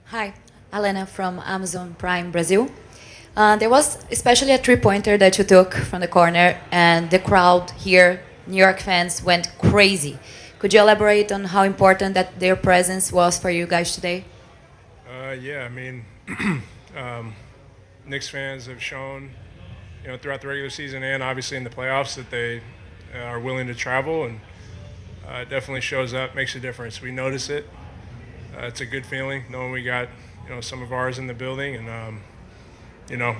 Hi, Alena from Amazon Prime Brazil. There was especially a three-pointer that you took from the corner, and the crowd here, New York fans, went crazy. Could you elaborate on how important that their presence was for you guys today? Yeah, I mean, Knicks fans have shown, throughout the regular season and obviously in the playoffs that they are willing to travel, and it definitely shows up, makes a difference. We notice it. It's a good feeling knowing we got, some of ours in the building, and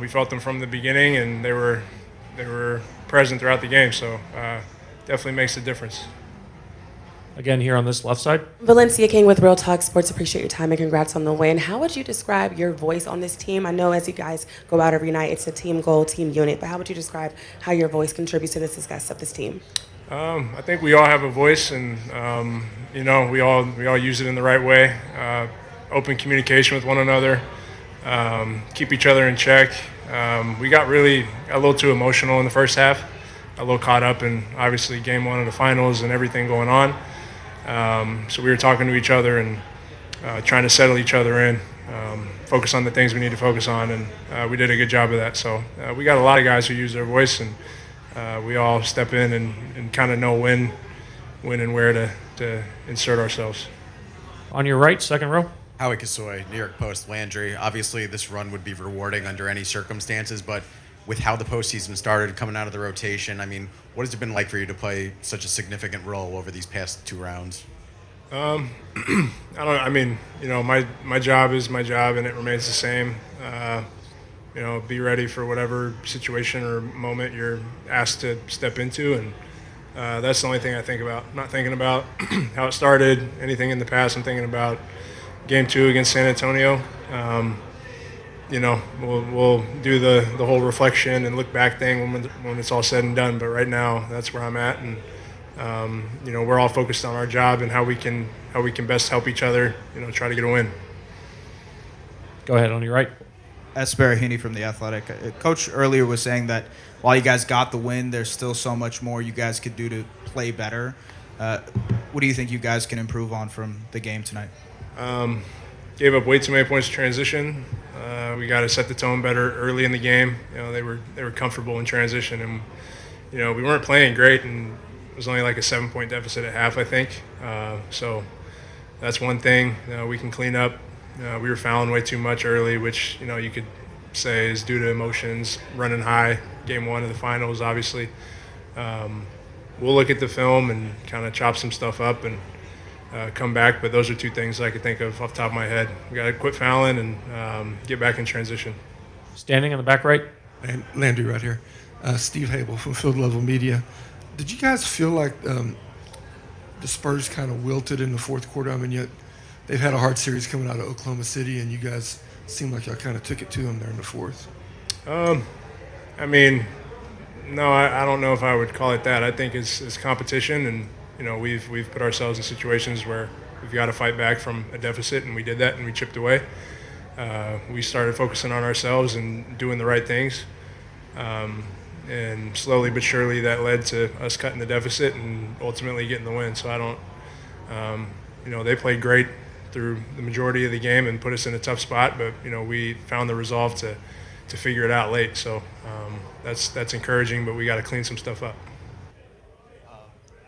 we felt them from the beginning, and they were present throughout the game. So definitely makes a difference. Again, here on this left side. Valencia King with Real Talk Sports. Appreciate your time and congrats on the win. How would you describe your voice on this team? I know as you guys go out every night, it's a team goal, team unit, but how would you describe how your voice contributes to the success of this team? I think we all have a voice, and we all use it in the right way. Open communication with one another, keep each other in check. We got really a little too emotional in the first half, a little caught up in obviously game one of the finals and everything going on. So we were talking to each other and trying to settle each other in, focus on the things we need to focus on, and we did a good job of that. So we got a lot of guys who use their voice, and we all step in and kind of know when and where to insert ourselves. On your right, second row. Howie Kasoy, New York Post, Landry. Obviously, this run would be rewarding under any circumstances, but with how the postseason started, coming out of the rotation, I mean, what has it been like for you to play such a significant role over these past two rounds? I don't. I mean, my job is my job, and it remains the same. Be ready for whatever situation or moment you're asked to step into, and that's the only thing I think about. I'm not thinking about how it started, anything in the past. I'm thinking about game two against San Antonio. We'll do the whole reflection and look back thing when it's all said and done. But right now, that's where I'm at, and we're all focused on our job and how we can best help each other. Try to get a win. Go ahead, on your right. Esper Heaney from The Athletic. Coach earlier was saying that while you guys got the win, there's still so much more you guys could do to play better. What do you think you guys can improve on from the game tonight? Gave up way too many points in transition. We got to set the tone better early in the game. They were comfortable in transition, and we weren't playing great, and it was only like a 7-point deficit at half, I think. So that's one thing we can clean up. We were fouling way too much early, which you could say is due to emotions, running high. Game one of the finals, obviously. We'll look at the film and kind of chop some stuff up and come back, but those are two things I could think of off the top of my head. We got to quit fouling and get back in transition. Standing in the back right. And Landry right here. Steve Hable from Field Level Media. Did you guys feel like the Spurs kind of wilted in the fourth quarter? I mean, yet they've had a hard series coming out of Oklahoma City, and you guys seemed like y'all kind of took it to them there in the fourth. I mean, no, I don't know if I would call it that. I think it's competition, and we've put ourselves in situations where we've got to fight back from a deficit, and we did that, and we chipped away. We started focusing on ourselves and doing the right things, and slowly but surely that led to us cutting the deficit and ultimately getting the win. So I don't, they played great through the majority of the game and put us in a tough spot, but we found the resolve to figure it out late. So that's encouraging, but we got to clean some stuff up.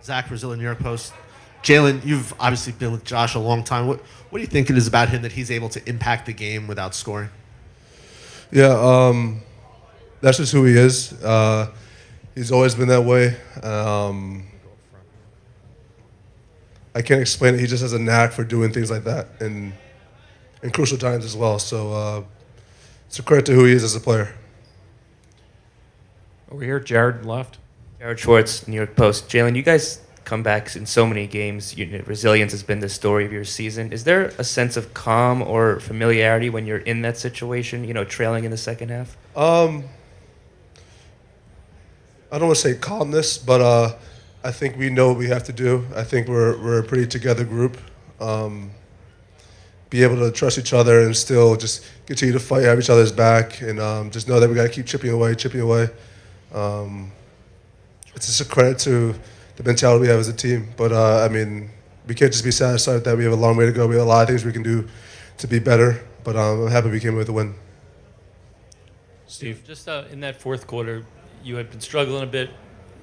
Zach Brazil, New York Post. Jalen, you've obviously been with Josh a long time. What do you think it is about him that he's able to impact the game without scoring? Yeah, that's just who he is. He's always been that way. I can't explain it. He just has a knack for doing things like that in crucial times as well. So it's a credit to who he is as a player. Over here, Jared left. Jared Schwartz, New York Post. Jalen, you guys come back in so many games. Resilience has been the story of your season. Is there a sense of calm or familiarity when you're in that situation, trailing in the second half? I don't want to say calmness, but I think we know what we have to do. I think we're a pretty together group. Be able to trust each other and still just continue to fight, have each other's back, and just know that we got to keep chipping away. It's just a credit to the mentality we have as a team. But, I mean, we can't just be satisfied with that. We have a long way to go. We have a lot of things we can do to be better. but I'm happy we came away with the win. Steve. Just in that fourth quarter, you had been struggling a bit.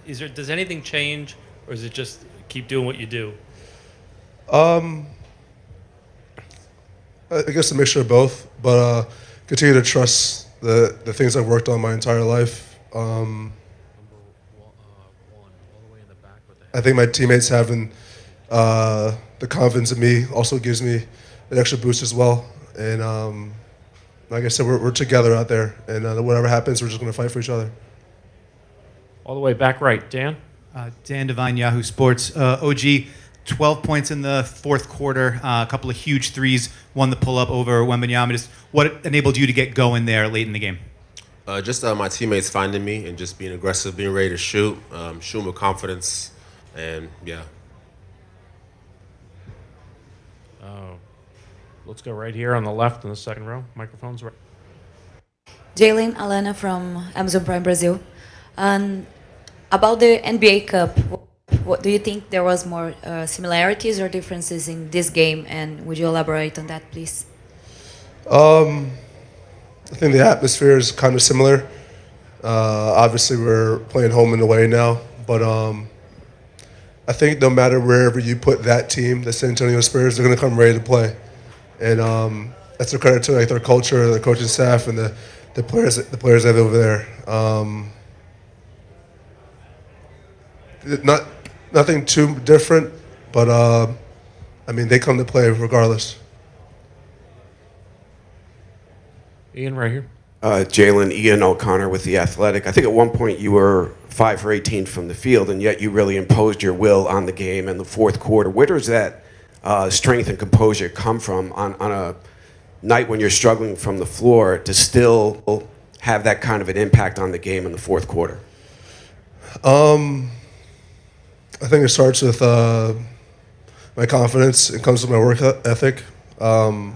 Does anything change, or is it just keep doing what you do? I guess a mixture of both, but continue to trust the things I've worked on my entire life. I think my teammates having the confidence in me also gives me an extra boost as well. And like I said, we're together out there, and whatever happens, we're just going to fight for each other. All the way back right. Dan? Dan Devine, Yahoo Sports. OG, 12 points in the fourth quarter, a couple of huge threes, one the pull-up over Wembanyama. Just what enabled you to get going there late in the game? Just my teammates finding me and just being aggressive, being ready to shoot, shooting with confidence, and yeah. Let's go right here on the left in the second row. Microphone's right. Jalen, Alana from Amazon Prime Brazil. About the NBA Cup, what do you think there was more similarities or differences in this game, and would you elaborate on that, please? I think the atmosphere is kind of similar. Obviously, we're playing home and away now, but I think no matter wherever you put that team, the San Antonio Spurs, they're going to come ready to play, and that's a credit to like their culture, the coaching staff, and the players that have over there. Nothing too different, but I mean they come to play regardless. Ian, right here. Jalen, Ian O'Connor with The Athletic. I think at one point you were 5 for 18 from the field, and yet you really imposed your will on the game in the fourth quarter. Where does that strength and composure come from on a night when you're struggling from the floor to still have that kind of an impact on the game in the fourth quarter? I think it starts with my confidence. It comes with my work ethic. But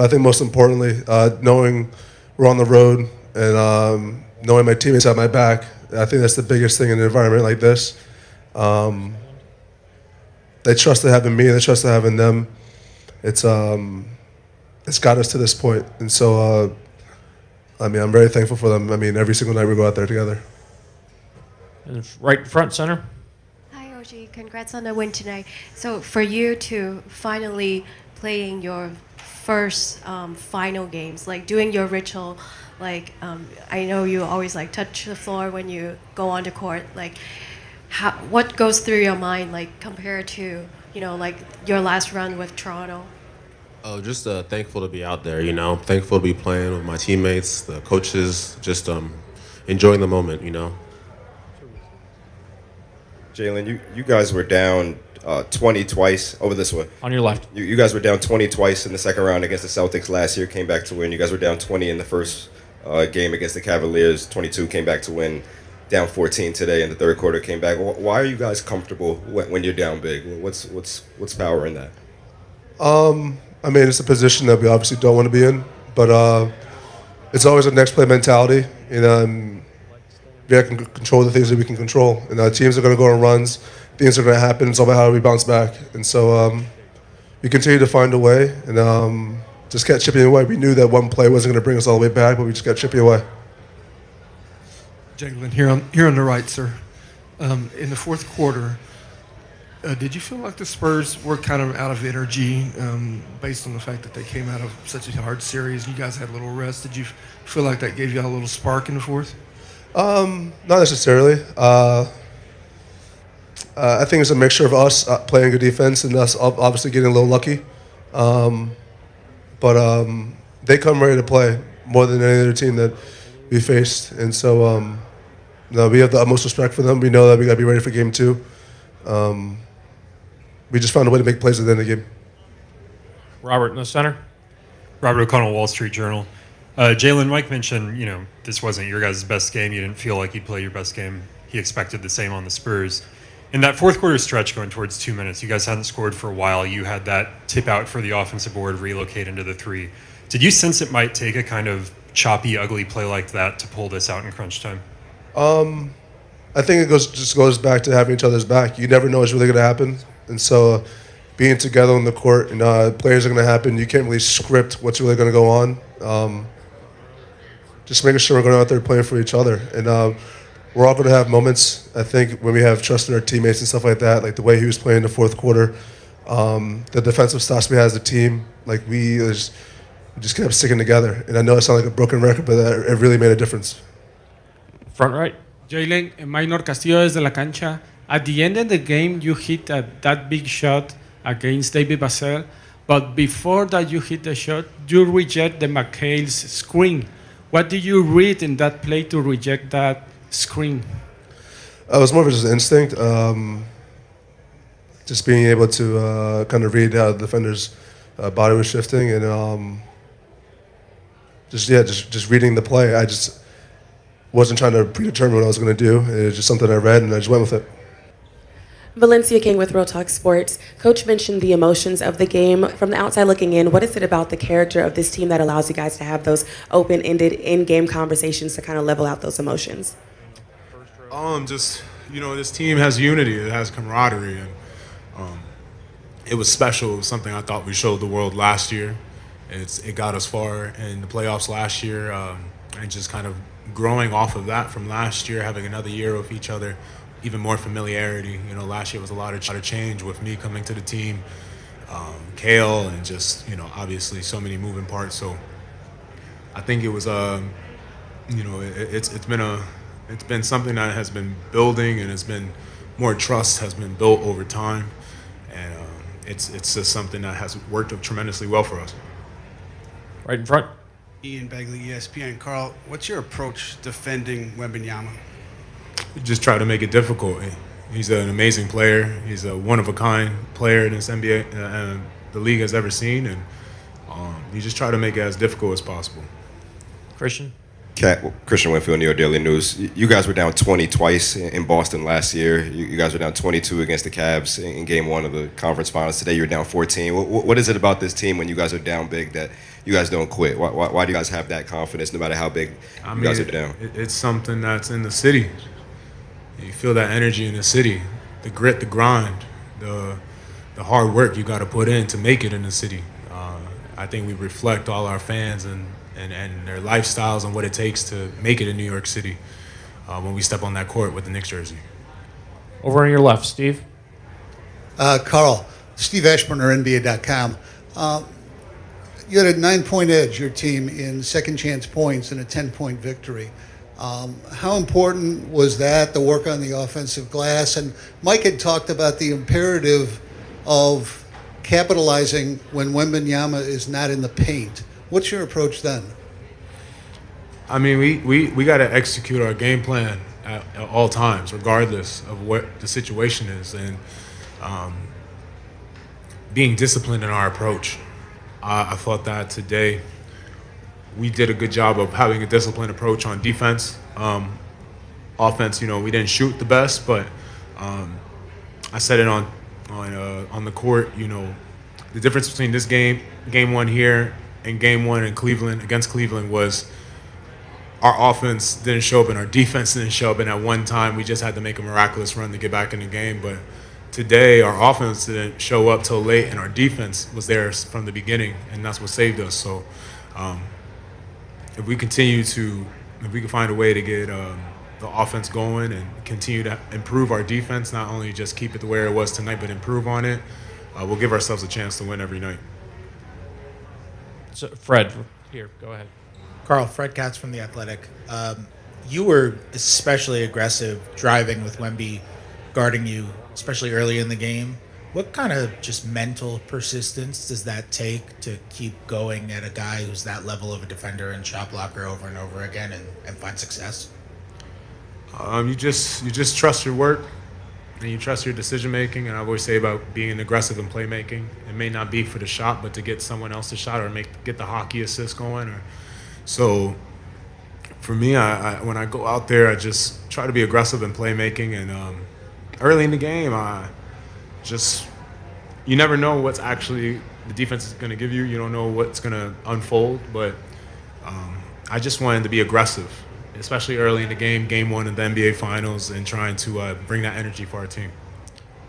I think most importantly, knowing we're on the road and knowing my teammates have my back, I think that's the biggest thing in an environment like this. They trusted having me, they trusted having them. It's got us to this point. And so, I mean, I'm very thankful for them. I mean, every single night we go out there together. And right front center. Hi, OG. Congrats on the win tonight. So for you to finally playing your first final games, like doing your ritual, like I know you always like touch the floor when you go on the court. Like, what goes through your mind, like compared to like your last run with Toronto? Oh, just thankful to be out there. Thankful to be playing with my teammates, the coaches, just enjoying the moment. Jalen, you guys were down 20 twice over this way. On your left. You guys were down 20 twice in the second round against the Celtics last year, came back to win. You guys were down 20 in the first game against the Cavaliers, 22, came back to win. Down 14 today in the third quarter, came back. Why are you guys comfortable when you're down big? What's power in that? I mean, it's a position that we obviously don't want to be in, but it's always a next play mentality. We can control the things that we can control, and teams are going to go on runs. Things are going to happen. It's all about how we bounce back, and so we continue to find a way, and just kept chipping away. We knew that one play wasn't going to bring us all the way back, but we just kept chipping away. Jalen, here on the right, sir. In the fourth quarter, did you feel like the Spurs were kind of out of energy based on the fact that they came out of such a hard series? You guys had a little rest. Did you feel like that gave you a little spark in the fourth? Not necessarily. I think it's a mixture of us playing good defense and us obviously getting a little lucky. But they come ready to play more than any other team that we faced. And so we have the utmost respect for them. We know that we got to be ready for game 2. We just found a way to make plays at the end of the game. Robert in the center. Robert O'Connell, Wall Street Journal. Jalen, Mike mentioned, this wasn't your guys' best game. You didn't feel like you'd play your best game. He expected the same on the Spurs. In that fourth quarter stretch going towards 2 minutes, you guys hadn't scored for a while. You had that tip out for the offensive board, relocate into the 3. Did you sense it might take a kind of choppy, ugly play like that to pull this out in crunch time? I think it just goes back to having each other's back. You never know what's really going to happen. And so being together on the court, and players are going to happen. You can't really script what's really going to go on. Just making sure we're going out there playing for each other. And we're all going to have moments, I think, when we have trust in our teammates and stuff like that, like the way he was playing in the fourth quarter. The defensive stops we had as a team, like we just kept sticking together. And I know it sounds like a broken record, but it really made a difference. Front right. Jalen, Minor Castillo desde la cancha. At the end of the game, you hit that big shot against David Vassell, but before that you hit the shot, you reject the McHale's screen. What did you read in that play to reject that screen? It was more of just instinct. Just being able to kind of read how the defender's body was shifting, and just reading the play. I just wasn't trying to predetermine what I was going to do. It was just something I read, and I just went with it. Valencia King with Real Talk Sports. Coach mentioned the emotions of the game. From the outside looking in, what is it about the character of this team that allows you guys to have those open-ended in-game conversations to kind of level out those emotions? Just, this team has unity. It has camaraderie. And it was special. It was something I thought we showed the world last year. It got us far in the playoffs last year. And just kind of growing off of that from last year, having another year with each other, even more familiarity. Last year was a lot of change with me coming to the team, Kale, and just, obviously so many moving parts. So I think it was, it's been something that has been building, and it's been more trust has been built over time, and it's just something that has worked tremendously well for us. Right in front. Ian Begley, ESPN. Carl, what's your approach defending Wembanyama? Just try to make it difficult. He's an amazing player. He's a one-of-a-kind player in this NBA the league has ever seen, and you just try to make it as difficult as possible. Christian? Christian Winfield, New York Daily News. You guys were down 20 twice in Boston last year. You guys were down 22 against the Cavs in Game 1 of the conference finals. Today you're down 14. What is it about this team when you guys are down big that you guys don't quit? Why do you guys have that confidence no matter how big you guys are down? It's something that's in the city. You feel that energy in the city, the grit, the grind, the hard work you got to put in to make it in the city. I think we reflect all our fans and their lifestyles and what it takes to make it in New York City when we step on that court with the Knicks jersey. Over on your left, Steve. Carl, Steve Ashburner, NBA.com. You had a 9-point edge, your team, in second chance points and a 10-point victory. How important was that, the work on the offensive glass? And Mike had talked about the imperative of capitalizing when Wembanyama is not in the paint. What's your approach then? I mean, we got to execute our game plan at all times, regardless of what the situation is, and being disciplined in our approach. I thought that today we did a good job of having a disciplined approach on defense. Offense, we didn't shoot the best, but I said it on the court. The difference between this game 1 here, and Game 1 in Cleveland against Cleveland was our offense didn't show up and our defense didn't show up, and at one time we just had to make a miraculous run to get back in the game. But today our offense didn't show up till late, and our defense was there from the beginning, and that's what saved us. So if we can find a way to get the offense going and continue to improve our defense, not only just keep it the way it was tonight, but improve on it, we'll give ourselves a chance to win every night. So Fred, here, go ahead. Carl, Fred Katz from The Athletic. You were especially aggressive driving with Wemby guarding you, especially early in the game. What kind of just mental persistence does that take to keep going at a guy who's that level of a defender and shot blocker over and over again and find success? You just trust your work, and you trust your decision making. And I always say about being aggressive in playmaking. It may not be for the shot, but to get someone else to shot or get the hockey assist going. So for me, I when I go out there, I just try to be aggressive in playmaking. And early in the game, you never know what's actually the defense is going to give you. You don't know what's going to unfold, but I just wanted to be aggressive, especially early in the game 1 of the NBA Finals, and trying to bring that energy for our team.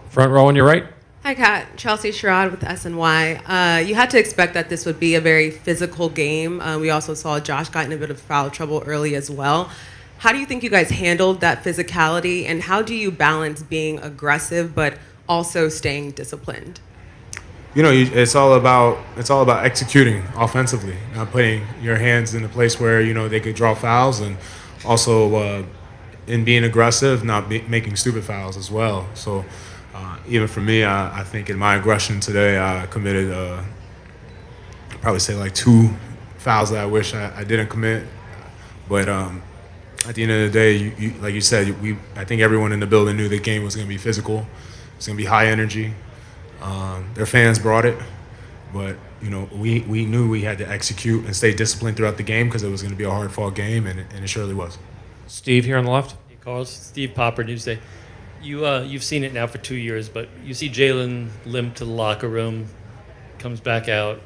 Front row on your right. Hi, Kat. Chelsea Sherrod with SNY. You had to expect that this would be a very physical game. We also saw Josh got in a bit of foul trouble early as well. How do you think you guys handled that physicality, and how do you balance being aggressive but also staying disciplined? It's all about executing offensively, not putting your hands in a place where they could draw fouls, and also in being aggressive, not making stupid fouls as well. So even for me, I think in my aggression today, I committed I'd probably say like 2 fouls that I wish I didn't commit. But at the end of the day, like you said, I think everyone in the building knew the game was going to be physical. It's going to be high energy. Their fans brought it, but we knew we had to execute and stay disciplined throughout the game because it was going to be a hard-fought game, and it surely was. Steve here on the left. Hey, Carl, Steve Popper, Newsday. You've seen it now for 2 years, but you see Jalen limp to the locker room, comes back out,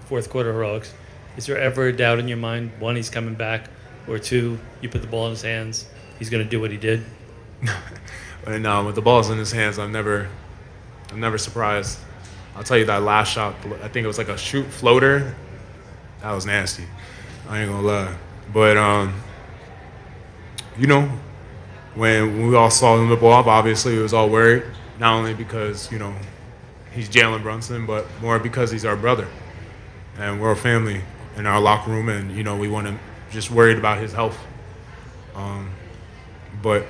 fourth quarter heroics. Is there ever a doubt in your mind, one, he's coming back, or two, you put the ball in his hands, he's going to do what he did? And with the balls in his hands, I'm never surprised. I'll tell you that last shot, I think it was like a shoot floater. That was nasty. I ain't gonna lie. But, when we all saw him nip off, obviously we was all worried. Not only because, he's Jalen Brunson, but more because he's our brother. And we're a family in our locker room, and, we want to just worried about his health. But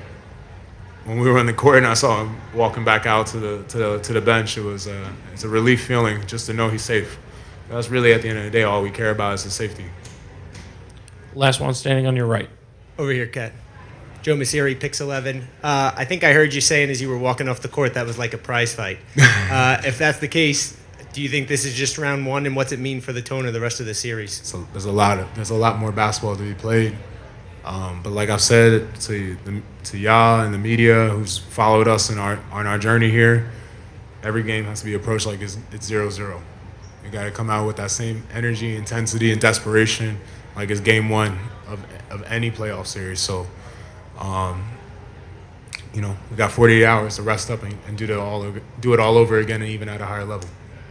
when we were on the court and I saw him walking back out to the bench, it's a relief feeling just to know he's safe. That's really, at the end of the day, all we care about is his safety. Last one standing on your right. Over here, Kat. Joe Masiri, Pix 11. I think I heard you saying as you were walking off the court that was like a prize fight. If that's the case, do you think this is just round one, and what's it mean for the tone of the rest of the series? So there's a lot more basketball to be played. But like I've said to y'all and the media who's followed us on our journey here, every game has to be approached like it's 0-0. You got to come out with that same energy, intensity, and desperation like it's game one of any playoff series. So, we got 48 hours to rest up and do it all over again, and even at a higher level.